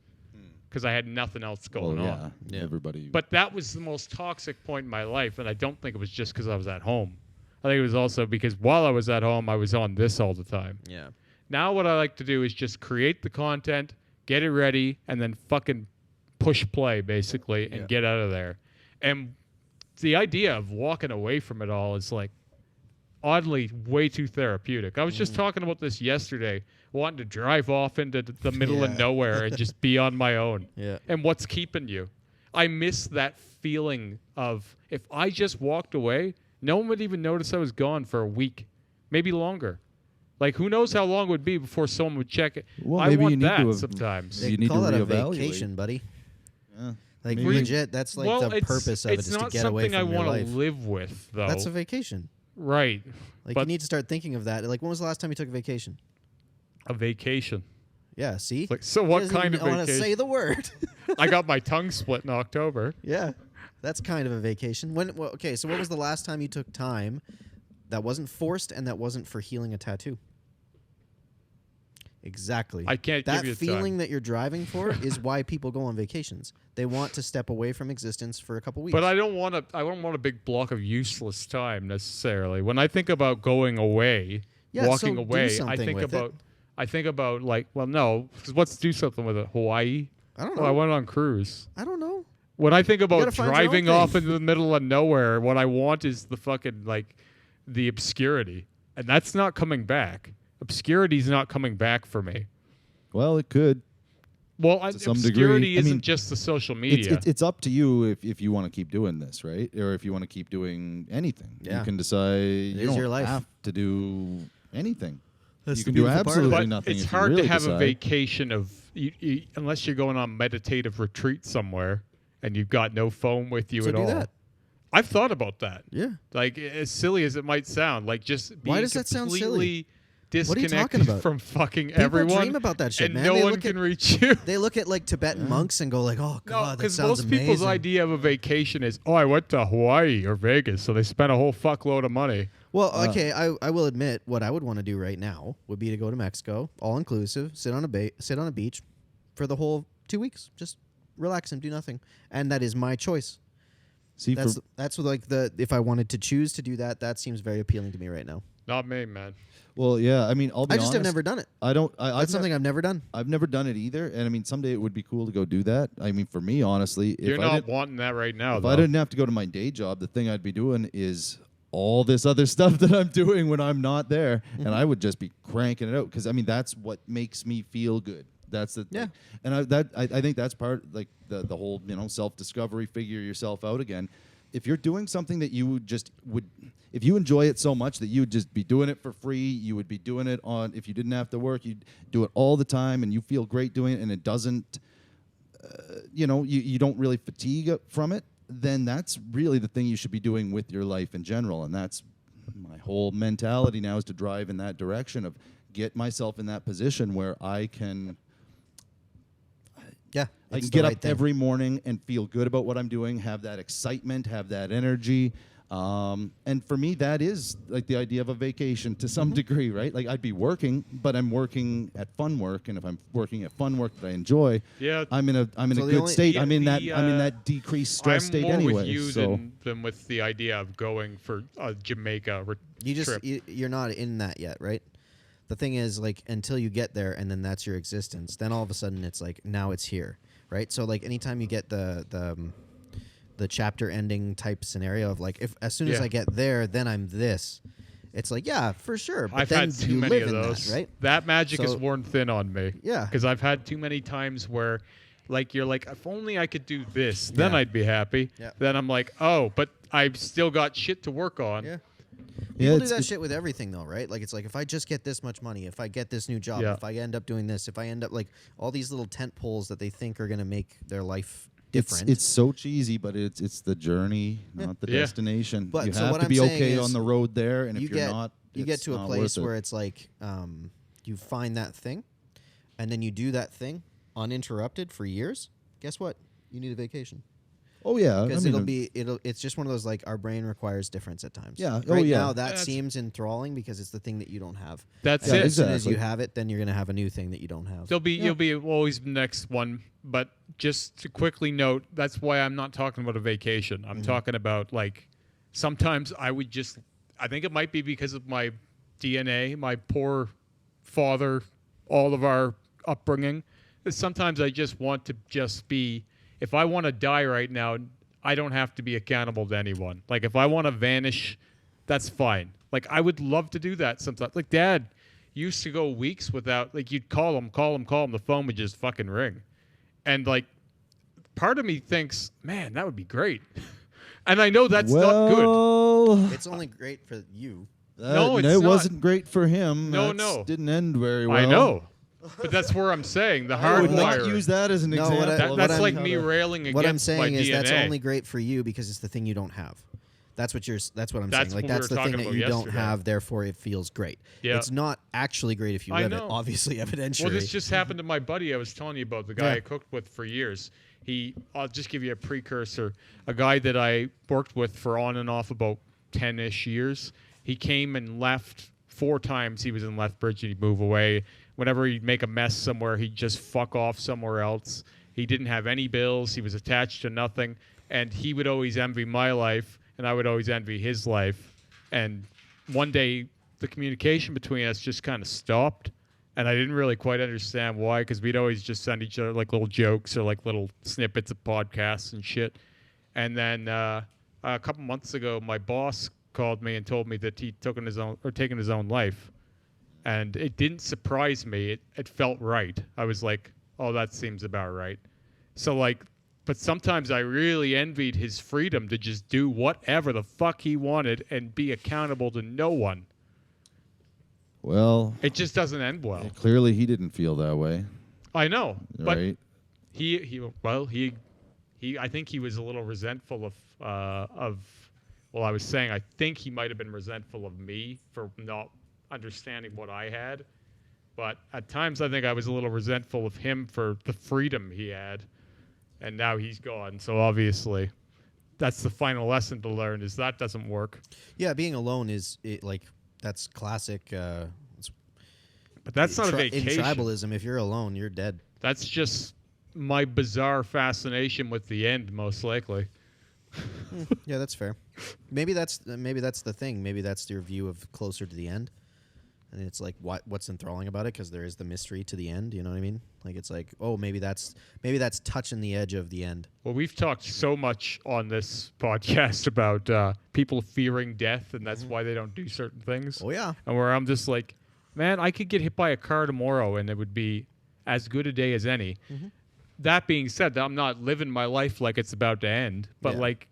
because I had nothing else going on. Yeah, everybody. But that was the most toxic point in my life, and I don't think it was just because I was at home. I think it was also because while I was at home, I was on this all the time. Yeah. Now what I like to do is just create the content, get it ready, and then fucking push play, basically, and get out of there. And the idea of walking away from it all is like oddly way too therapeutic. I was just talking about this yesterday, wanting to drive off into the middle of nowhere and just be on my own. Yeah. And what's keeping you? I miss that feeling of if I just walked away, no one would even notice I was gone for a week, maybe longer. Like, who knows how long it would be before someone would check it. Well, I maybe want you need that to sometimes. They You need call to that a reevaluate. vacation, buddy. Yeah. Like Maybe- legit, that's like the purpose of it is to get away It's not something I from your want life. to live with, though. That's a vacation. Right. Like But you need to start thinking of that. Like when was the last time you took a vacation? a vacation. Yeah, see? Like, so He what doesn't kind of even want to vacation? say the word. I got my tongue split in October. Yeah. That's kind of a vacation. Okay, so when was the last time you took time that wasn't forced and that wasn't for healing a tattoo? Exactly. I can't that give you feeling time. that you're driving for is why people go on vacations. They want to step away from existence for a couple weeks. But I don't want a big block of useless time necessarily. When I think about going away, Yeah, walking so do away, I something think with it. about like, well, no, 'cause let's do something with it. Hawaii. I don't Well, I know. went on cruise. I don't know. When I think about gotta find your own driving thing. off into the middle of nowhere, what I want is the fucking like the obscurity, and that's not coming back. Obscurity's not coming back for me. Well, it could. Well, To some obscurity degree. I isn't mean, just the social media. It's up to you if you want to keep doing this, right? Or if you want to keep doing anything. Yeah. You can decide you is don't your life. have to do anything. That's you the can do beautiful part. absolutely But nothing. it's if you hard really to have a decide. vacation of unless you're going on meditative retreat somewhere and you've got no phone with you So at do all. that. I've thought about that. Yeah. Like as silly as it might sound, like just being Why does that sound silly? completely What are you disconnected talking about? from fucking People everyone. dream about that shit, and man. no They one look can at- reach you. They look at like Tibetan monks and go like, "Oh No, God, that because sounds most amazing." people's idea of a vacation is, oh, I went to Hawaii or Vegas, so they spent a whole fuckload of money. Well, okay, I will admit what I would want to do right now would be to go to Mexico, all inclusive, sit on a beach for the whole 2 weeks, just relax and do nothing, and that is my choice. See, That's like if I wanted to choose to do that, that seems very appealing to me right now. Not me, man. well, yeah. I mean, I'll be I just honest. have never done it. I don't. That's something I've never done. I've never done it either, and I mean, someday it would be cool to go do that. I mean, for me, honestly, You're if I not didn't, wanting that right now, if though. I didn't have to go to my day job, the thing I'd be doing is all this other stuff that I'm doing when I'm not there, and I would just be cranking it out because I mean that's what makes me feel good. That's the Yeah. thing. And I think that's part like the whole self-discovery, figure yourself out again. If you're doing something that you if you enjoy it so much that you would just be doing it for free, you would be doing it on, if you didn't have to work, you'd do it all the time and you feel great doing it and it doesn't, you don't really fatigue from it, then that's really the thing you should be doing with your life in general. And that's my whole mentality now is to drive in that direction of get myself in that position where I can Yeah, I it's can the get right up thing. every morning and feel good about what I'm doing, have that excitement, have that energy. And for me, that is like the idea of a vacation to some degree, right? Like I'd be working, but I'm working at fun work, and if I'm working at fun work that I enjoy, Yeah. I'm in a So the good only- state. Yeah, I'm in the, that decreased stress I'm state more anyway. with you so than with the idea of going for a Jamaica trip. You're not in that yet, right? The thing is, like, until you get there, and then that's your existence. Then all of a sudden, it's like now it's here, right? So like, anytime you get the chapter ending type scenario of like, if as soon as Yeah. I get there, then I'm this. It's like, yeah, for sure. But I've then had too you many live of in those. that, right? That magic is So- worn thin on me. Yeah. Because I've had too many times where, like, you're like, if only I could do this, then Yeah. I'd be happy. Yeah. Then I'm like, oh, but I've still got shit to work on. Yeah. yeah, People do that shit with everything, though, right? Like, it's like, if I just get this much money, if I get this new job, Yeah. if I end up doing this, if I end up like all these little tent poles that they think are going to make their life different. It's so cheesy, but it's the journey, not the Yeah. destination. But you so have what to I'm be saying okay is on the road there, and if you you're get not, you get it's to a not place worth it. where it's like you find that thing, and then you do that thing uninterrupted for years. Guess what? You need a vacation. Oh yeah, Because I mean, it's just one of those, like, our brain requires difference at times. Yeah. Oh, Right yeah. now that That's- seems enthralling because it's the thing that you don't have. That's And it. as soon as exactly. you have it, then you're gonna have a new thing that you don't have. You'll be always the next one. But just to quickly note, that's why I'm not talking about a vacation. I'm talking about, like, sometimes I think it might be because of my DNA, my poor father, all of our upbringing. Sometimes I just want to just be, if I want to die right now, I don't have to be accountable to anyone. Like, if I want to vanish, that's fine. Like, I would love to do that sometimes. Like, Dad used to go weeks without, like, you'd call him, the phone would just fucking ring. And, like, part of me thinks, man, that would be great. And I know that's not good. well, It's only great for you. No, it's it not. wasn't great for him. No, That's- no. didn't end very well. I know. But that's where I'm saying the I would not hardwire. use that as an No, example. what I- That, what that's I'm- like how me to- railing against What I'm my saying is DNA. that's only great for you because it's the thing you don't have. That's what I'm That's saying. Like, what we that's were the thing talking that about you don't yesterday. have, therefore it feels great. Yeah. It's not actually great if you I live it, know. obviously, evidentially. Well, this just happened to my buddy I was telling you about, the guy Yeah. I cooked with for years. I'll just give you a precursor. A guy that I worked with for on and off about 10-ish years. He came and left 4 times. He was in Lethbridge and he'd move away. Whenever he'd make a mess somewhere, he'd just fuck off somewhere else. He didn't have any bills. He was attached to nothing. And he would always envy my life, and I would always envy his life. And one day, the communication between us just kind of stopped. And I didn't really quite understand why, because we'd always just send each other like little jokes or like little snippets of podcasts and shit. And then a couple months ago, my boss called me and told me that he'd taken his own life. And it didn't surprise me. It felt right. I was like, oh, that seems about right. So, like, but sometimes I really envied his freedom to just do whatever the fuck he wanted and be accountable to no one. Well, It just doesn't end well. clearly he didn't feel that way, I know, but right? I think he was a little resentful of. Well, I was saying I think he might have been resentful of me for not understanding what I had, but at times I think I was a little resentful of him for the freedom he had, and now he's gone. So obviously, that's the final lesson to learn: is that doesn't work. Yeah, being alone that's classic. But that's not a In vacation. tribalism, if you're alone, you're dead. That's just my bizarre fascination with the end, most likely. Yeah, that's fair. Maybe that's the thing. Maybe that's your view of closer to the end, and it's like what's enthralling about it because there is the mystery to the end. You know what I mean? Like, it's like, oh, maybe that's touching the edge of the end. Well, we've talked so much on this podcast about people fearing death, and that's why they don't do certain things. Oh yeah, And where I'm just like, man, I could get hit by a car tomorrow, and it would be as good a day as any. That being said, I'm not living my life like it's about to end, but Yeah. like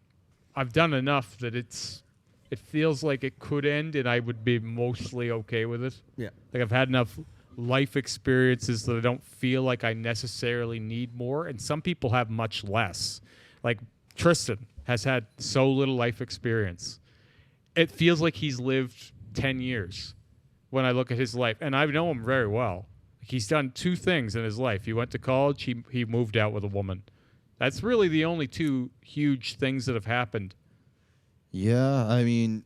I've done enough that it feels like it could end, and I would be mostly okay with it. yeah. Like, I've had enough life experiences that I don't feel like I necessarily need more. And some people have much less. Like, Tristan has had so little life experience. it feels like he's lived 10 years when I look at his life. And I know him very well. He's done 2 things in his life. He went to college. He moved out with a woman. That's really the only 2 huge things that have happened. Yeah, I mean,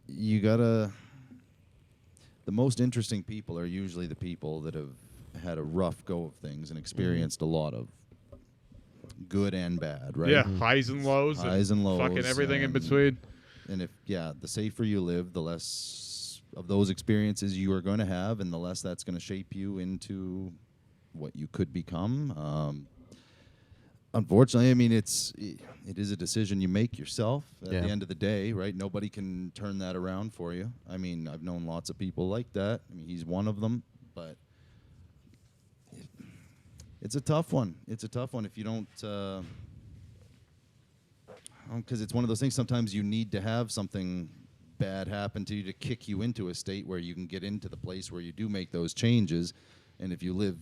you gotta. The most interesting people are usually the people that have had a rough go of things and experienced a lot of good and bad, right? Yeah, highs and lows. Highs and lows. Fucking everything in and- between. And if, the safer you live, the less of those experiences you are going to have, and the less that's going to shape you into what you could become. Unfortunately, I mean, it is a decision you make yourself at the end of the day, right? Nobody can turn that around for you. I mean, I've known lots of people like that. I mean, he's one of them, but it's a tough one. It's a tough one if you don't, because it's one of those things. Sometimes you need to have something bad happen to you to kick you into a state where you can get into the place where you do make those changes. And if you live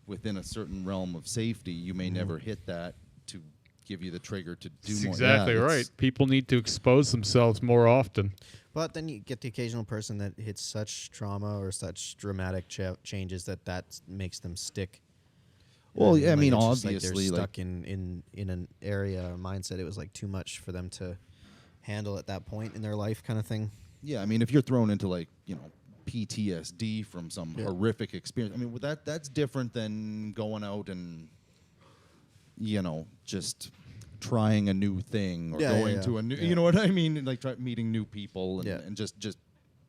within a certain realm of safety, you may never hit that to give you the trigger to do That's more. exactly right. People need to expose themselves more often. But then you get the occasional person that hits such trauma or such dramatic changes that makes them stick. Well, And, yeah, I mean, it's just obviously, they're like, stuck in an area or mindset. It was like too much for them to handle at that point in their life, kind of thing. yeah, I mean, if you're thrown into like, PTSD from some Yeah. horrific experience, I mean, that's different than going out and, just trying a new thing or going to a new, you know what I mean? Like meeting new people and just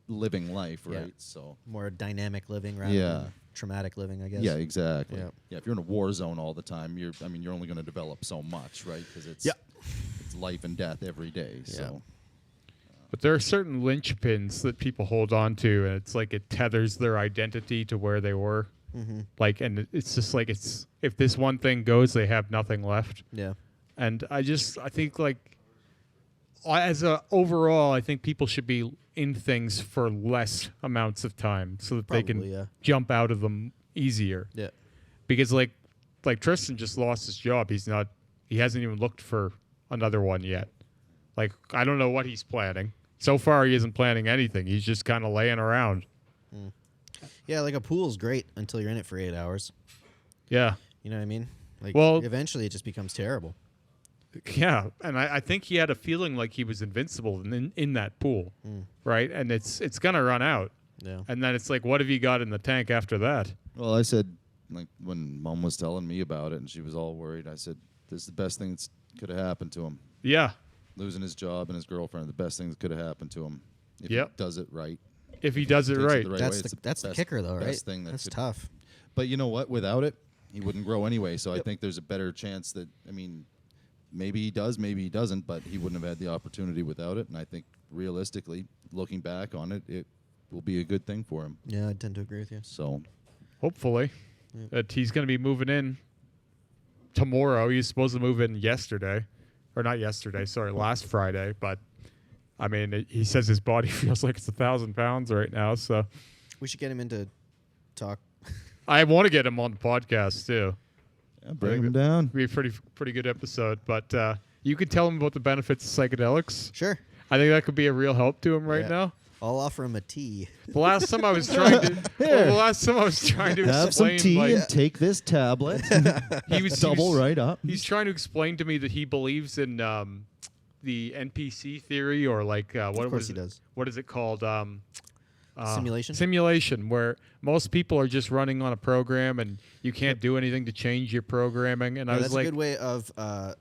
living life, right? Yeah. So More dynamic living rather Yeah. than traumatic living, I guess. yeah, exactly. Yeah. Yeah, if you're in a war zone all the time, you're only going to develop so much, right? Because it's life and death every day. So But there are certain linchpins that people hold on to, and it's like it tethers their identity to where they were. Mm-hmm. Like, and it's just like if this one thing goes, they have nothing left. Yeah. And I think like overall, I think people should be in things for less amounts of time so that they Probably, can jump out of them easier. Yeah. Because like Tristan just lost his job. He hasn't even looked for another one yet. Like, I don't know what he's planning. So far, he isn't planning anything. He's just kind of laying around. Yeah, like a pool's great until you're in it for 8 hours. Yeah. You know what I mean? Like, Well- eventually it just becomes terrible. Yeah, and I think he had a feeling like he was invincible in that pool, right? And it's gonna run out, Yeah. and then it's like, what have you got in the tank after that? well, I said, like, when Mom was telling me about it and she was all worried, I said, this is the best thing that could have happened to him. Yeah, Losing his job and his girlfriend are the best thing that could have happened to him if Yep. he does it right. if he does it Takes right. the right That's way. the, It's that's the best- kicker, though, right? best thing that That's could- tough. But you know what? Without it, he wouldn't grow anyway. So I think there's a better chance that, I mean, maybe he does, maybe he doesn't, but he wouldn't have had the opportunity without it. And I think realistically, looking back on it, it will be a good thing for him. Yeah, I tend to agree with you. So Hopefully, that he's gonna be moving in tomorrow. He's supposed to move in yesterday, or not yesterday. Sorry, last Friday. But I mean, he says his body feels like it's 1,000 pounds right now. So We should get him into talk. I want to get him on the podcast too. yeah, bring him down. Be a pretty good episode. But you could tell him about the benefits of psychedelics. Sure. I think that could be a real help to him right Yeah. now. I'll offer him a tea. The last time I was trying to, Have some explain, tea like, and take this tablet. he was double right up. He's trying to explain to me that he believes in the NPC theory, or like what Of course was he it? does. What is it called? Simulation? Simulation, where most people are just running on a program and you can't do anything to change your programming. And I was That's like, a good way of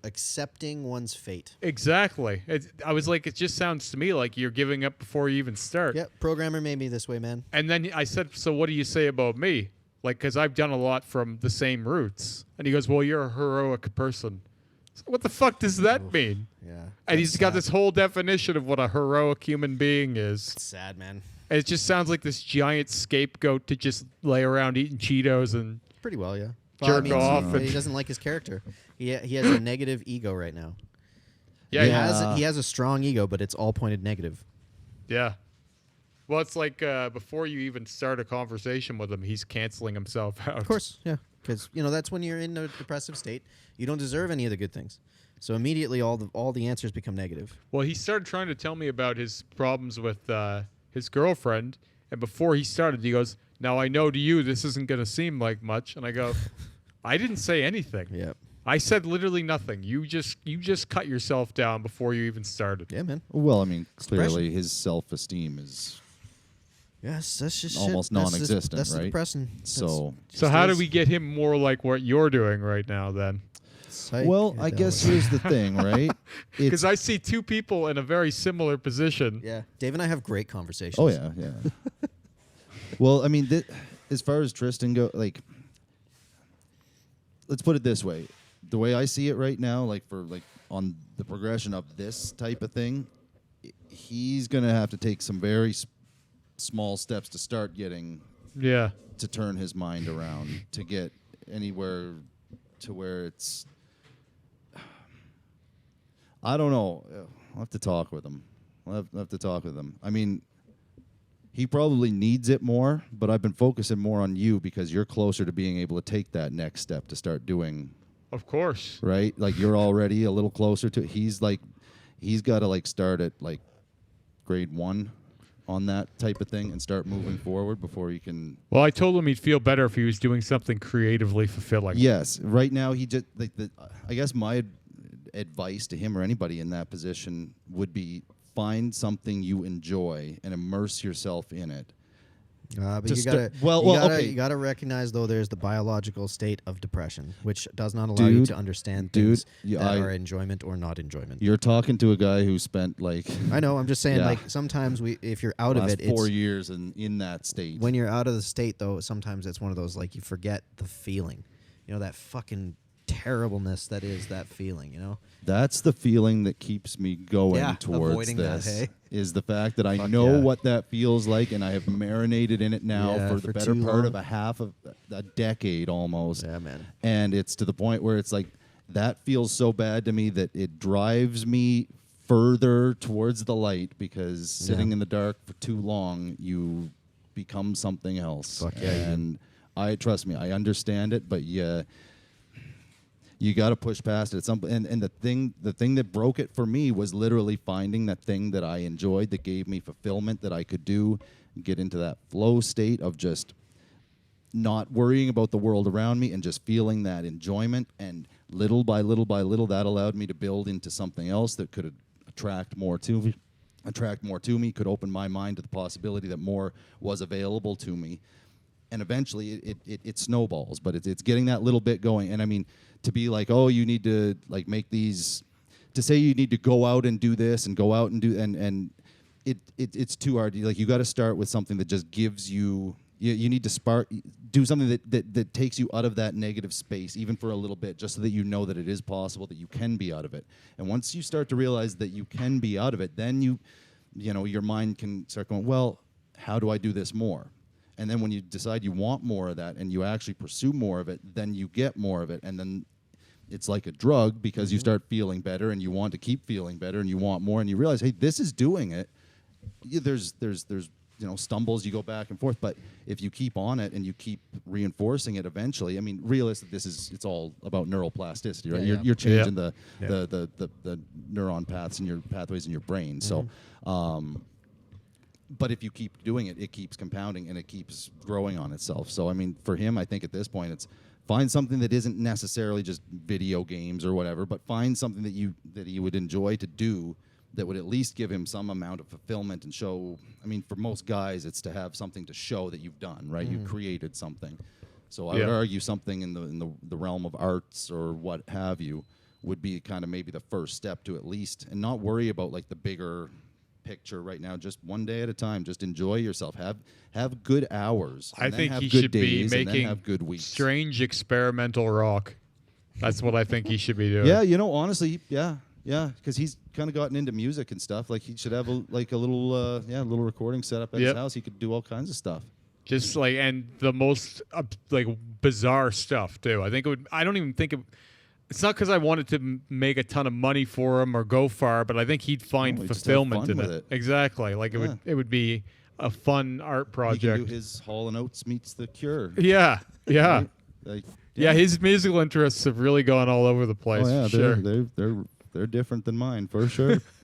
accepting one's fate. exactly. I was like, it just sounds to me like you're giving up before you even start. Yep, programmer made me this way, man. And then I said, so what do you say about me? Like, because I've done a lot from the same roots. And he goes, well, you're a heroic person. So what the fuck does that mean? Yeah. And he's got sad. this whole definition of what a heroic human being is. It's sad, man. And it just sounds like this giant scapegoat to just lay around eating Cheetos and Pretty well, yeah. Jerk off But and- he doesn't like his character. He has a negative ego right now. yeah, Yeah. He has a strong ego, but it's all pointed negative. yeah. Well, it's like before you even start a conversation with him, he's canceling himself out. Of course, yeah. Because, that's when you're in a depressive state. You don't deserve any of the good things. So immediately all the answers become negative. Well, he started trying to tell me about his problems with his girlfriend, and before he started, he goes, "Now I know to you this isn't going to seem like much," and I go, "I didn't say anything. Yeah. I said literally nothing. You just cut yourself down before you even started." Yeah, man. Well, I mean, Depression. clearly his self-esteem is Yes, that's just almost shit. That's non-existent, that's right? depressing. So, So how do we get him more like what you're doing right now then? well, I guess here's the thing, right? Because I see two people in a very similar position. Yeah, Dave and I have great conversations. Oh yeah. Well, I mean, as far as Tristan go, like, let's put it this way: the way I see it right now, like on the progression of this type of thing, he's gonna have to take some very small steps to start getting to turn his mind around to get anywhere to where it's. I don't know. I'll have to talk with him. I'll have to talk with him. I mean, he probably needs it more, but I've been focusing more on you because you're closer to being able to take that next step to start doing. Of course. Right? Like, you're already a little closer to it. He's got to like start at like grade 1 on that type of thing and start moving forward before he can. Well, I told him he'd feel better if he was doing something creatively fulfilling. Yes. Right now, he just like I guess my advice to him or anybody in that position would be find something you enjoy and immerse yourself in it. But To you start- gotta, okay. you gotta recognize though there's the biological state of depression, which does not allow you Dude, to understand dude, things yeah, that I- are enjoyment or not enjoyment. You're talking to a guy who spent like I know. I'm just saying, Yeah. like sometimes if you're out of last it, 4 it's years in that state. when you're out of the state though. Sometimes it's one of those like you forget the feeling, that fucking terribleness that is that feeling. That's the feeling that keeps me going Yeah, towards avoiding that, this. hey? Is the fact that I Fuck know yeah. what that feels like, and I have marinated in it now Yeah, for for the better too part long. of a decade almost. Yeah, man. And it's to the point where it's like that feels so bad to me that it drives me further towards the light, because sitting in the dark for too long, you become something else. Fuck yeah, you do. And trust me, I understand it, but you got to push past it. And the thing that broke it for me was literally finding that thing that I enjoyed, that gave me fulfillment, that I could do, get into that flow state of just not worrying about the world around me and just feeling that enjoyment. And little by little by little, that allowed me to build into something else that could attract more to me, could open my mind to the possibility that more was available to me. And eventually it snowballs, but it's getting that little bit going. And I mean, to be like, oh, you need to like make these, to say you need to go out and do this and go out and do, and it's too hard. Like, you got to start with something that just gives you need to do something that takes you out of that negative space, even for a little bit, just so that you know that it is possible, that you can be out of it. And once you start to realize that you can be out of it, then your mind can start going, well, how do I do this more? And then when you decide you want more of that and you actually pursue more of it, then you get more of it. And then it's like a drug, because you start feeling better and you want to keep feeling better and you want more, and you realize, hey, this is doing it. There's stumbles, you go back and forth, but if you keep on it and you keep reinforcing it, eventually, I mean, realistically, it's all about neural plasticity, right? Yeah, yeah. You're changing the neuron pathways in your brain. So but if you keep doing it, it keeps compounding and it keeps growing on itself. So, I mean, for him, I think at this point, it's find something that isn't necessarily just video games or whatever, but find something that he would enjoy to do that would at least give him some amount of fulfillment and show. I mean, for most guys, it's to have something to show that you've done, right? You created something. So I would argue something in the realm of arts or what have you would be kind of maybe the first step to at least, and not worry about like the bigger picture right now. Just one day at a time. Just enjoy yourself. Have good hours. I think have he good should be days, and then making have good weeks. strange experimental rock. That's what I think he should be doing. Yeah, honestly, yeah, because he's kind of gotten into music and stuff. Like, he should have a little recording set up at his house. He could do all kinds of stuff. Just like, and the most like bizarre stuff too. I think it would. I don't even think it's not because I wanted to make a ton of money for him or go far, but I think he'd find he'd just have fulfillment fun in with it. it. Exactly. Like it would be a fun art He project. can do his Hall and Oates meets The Cure. Yeah. Like, Yeah, his musical interests have really gone all over the place. oh yeah, for sure. they're they're different than mine for sure.